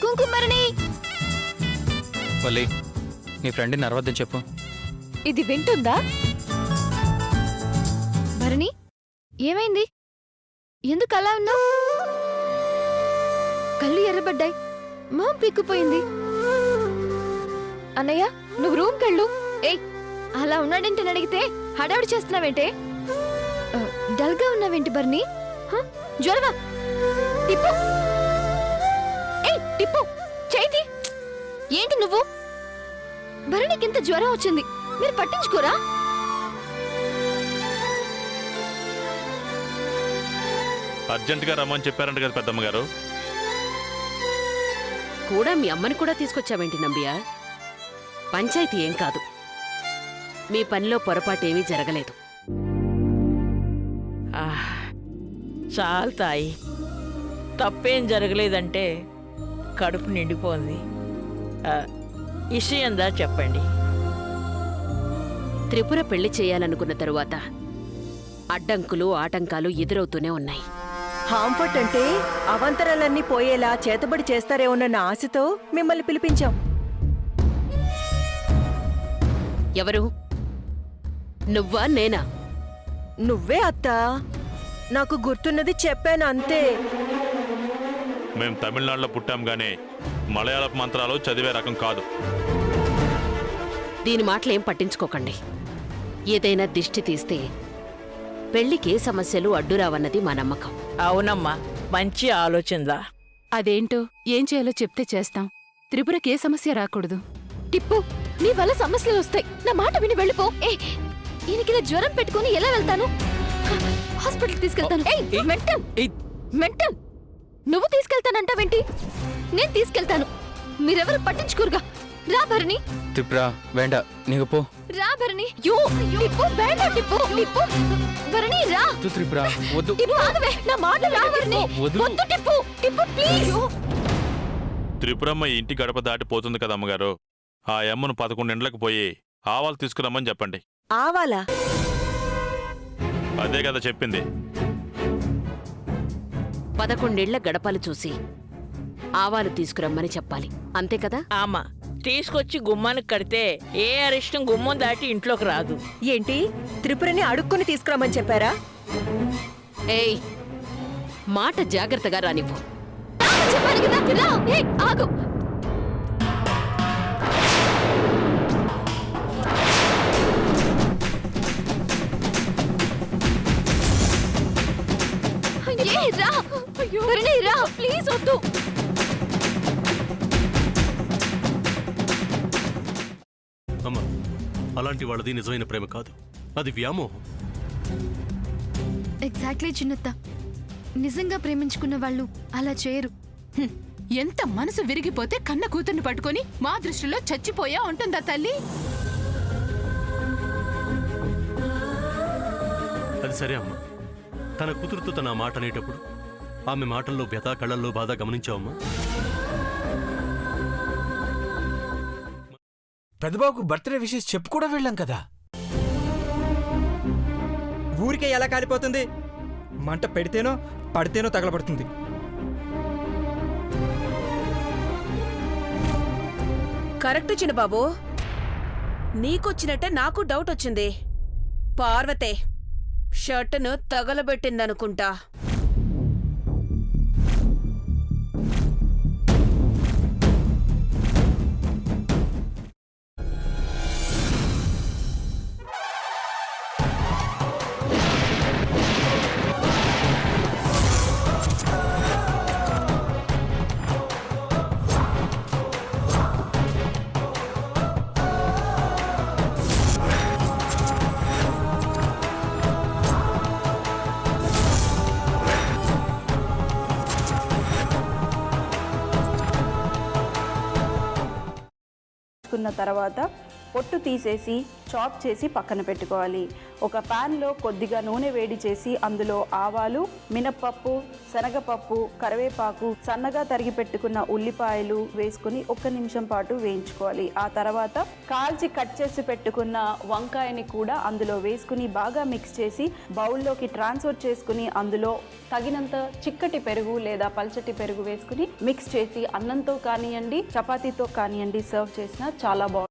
కుంకుమరణి వల్లి నీ ఫ్రెండ్ని నరవద్దని చెప్పు. ఇది వింటుందా? భరణి ఏమైంది? ఎందుకు అలా ఉన్నావు? కళ్ళు ఎర్రబడ్డాయి, మొహం పీక్కుపోయింది. అన్నయ్య నువ్వు రూమ్కి వెళ్ళు. ఏయ్ అలా ఉన్నాడంటే అడిగితే హడావిడి చేస్తున్నావేంటే? డల్గా ఉన్నావేంటి భరణి? జ్వరమా? టిప్పు ఏయ్ టిప్పు చేతి ఏంటి నువ్వు? భరణికి ఇంత జ్వరం వచ్చింది, మీరు పట్టించుకోరా? అర్జెంటుగా రమ్మని చెప్పారంట కదా పెద్దమ్మగారు. కూడా మీ అమ్మని కూడా తీసుకొచ్చావేంటి నంబియా? పంచాయతీ ఏం కాదు, మీ పనిలో పొరపాటేమీ జరగలేదు. చాలు తాయి, తప్పేం జరగలేదంటే కడుపు నిండిపోయింది. ఇషయందా చెప్పండి. త్రిపుర పెళ్లి చేయాలనుకున్న తరువాత అడ్డంకులు ఆటంకాలు ఎదురవుతూనే ఉన్నాయి. హాంఫర్ట్ అంటే అవంతరాలన్నీ పోయేలా చేతబడి చేస్తారేమోనన్న ఆశతో మిమ్మల్ని పిలిపించాం. ఎవరు? నువ్వా నేనా? నువ్వే అత్తా, నాకు గుర్తున్నది చెప్పాను అంతే. మేం తమిళనాడులో పుట్టాం గానీ మలయాళపు మంత్రాలు చదివే రకం కాదు. దీని మాటలేం పట్టించుకోకండి. ఏదైనా దిష్టి తీస్తే పెళ్లికే సమస్యలు అడ్డురావన్నది మా నమ్మకం. అవునమ్మా, మంచి ఆలోచనదా. అదేంటో ఏం చేయాలో చెప్తే చేస్తాం. త్రిపురకే సమస్య రాకూడదు. టిప్పు నీ వల్ల సమస్యలు వస్తాయి, నా మాట విని వెళ్ళిపో. ఈయనకిలా జ్వరం పెట్టుకుని ఎలా వెళ్తాను? హాస్పిటల్ తీసుకెళ్తాను. మెంటల్ మెంటల్ నువ్వు తీసుకెళ్తానంటావేంటి? నేను తీసుకెళ్తాను, మీరెవరు పట్టించుకోరుగా. రా భరణి. త్రిపుర వేండ నీకు పో. రా భరణి. టిప్పు వేండ. టిప్పు టిప్పు భరణి రా. త్రిపుర వద్దు. టిప్పు ఆగవే, నా మాట రా భరణి. వద్దు టిప్పు. టిప్పు ప్లీజ్. త్రిపురమ్మ ఈ ఇంటి గడప దాటిపోతుంది కదా అమ్మగారు. ఆ అమ్మను 11 ఇండ్లకు పోయి ఆవాలు తీసుకురమ్మని చెప్పండి. ఆవాలా? అదే కదా చెప్పింది. 11 ఏళ్ల గడపలు చూసి ఆవాలు తీసుకురమ్మని చెప్పాలి, అంతే కదా? ఆమా, తీసుకొచ్చి గుమ్మానికి కడితే ఏ అరిష్టం గుమ్మం దాటి ఇంట్లోకి రాదు. ఏంటి, త్రిపురని అడుక్కుని తీసుకురామని చెప్పారా? ఏయ్, మాట జాగ్రత్తగా రానివ్వు. చెప్పాను కదా, రా. ఆగు. రా భరణి రా ప్లీజ్. వద్దు. అమ్మా, అలాంటి వాళ్ళది నిజమైన ప్రేమ కాదు, అది వ్యామోహం. ఎగ్జాక్ట్లీ చిన్నత్త, నిజంగా ప్రేమించుకున్న వాళ్ళు అలా చేయరు. ఎంత మనసు విరిగిపోతే కన్న కూతుర్ని పట్టుకొని మా దృష్టిలో చచ్చిపోయా ఉంటుందా తల్లి? అది సరే అమ్మా, తన కూతురుతో తన మాట అనేటప్పుడు ఆమె మాటల్లో వ్యథ, కళ్ళల్లో బాధ గమనించావమ్మా? పెద్దబాబుకు బర్త్డే విషెస్ చెప్పు కూడా వెళ్ళాం కదా. ఊరికే ఎలా కాలిపోతుంది? మంట పెడితేనో పడితేనో తగలబడుతుంది. కరెక్ట్ చిన్నబాబు, నీకొచ్చినట్టే నాకు డౌట్ వచ్చింది. పార్వతే షర్టును తగలబెట్టిందనుకుంటా. తర్వాత పొట్టు తీసేసి చాప్ చేసి పక్కన పెట్టుకోవాలి. ఒక ప్యాన్లో కొద్దిగా నూనె వేడి చేసి అందులో ఆవాలు, మినప్పప్పు, శనగపప్పు, కరివేపాకు, సన్నగా తరిగి పెట్టుకున్న ఉల్లిపాయలు వేసుకుని 1 నిమిషం పాటు వేయించుకోవాలి. ఆ తర్వాత కాల్చి కట్ చేసి పెట్టుకున్న వంకాయని కూడా అందులో వేసుకుని బాగా మిక్స్ చేసి బౌల్లోకి ట్రాన్స్ఫర్ చేసుకుని అందులో తగినంత చిక్కటి పెరుగు లేదా పల్చటి పెరుగు వేసుకుని మిక్స్ చేసి అన్నంతో కానివ్వండి, చపాతీతో కానివ్వండి సర్వ్ చేసినా చాలా బాగుంటుంది.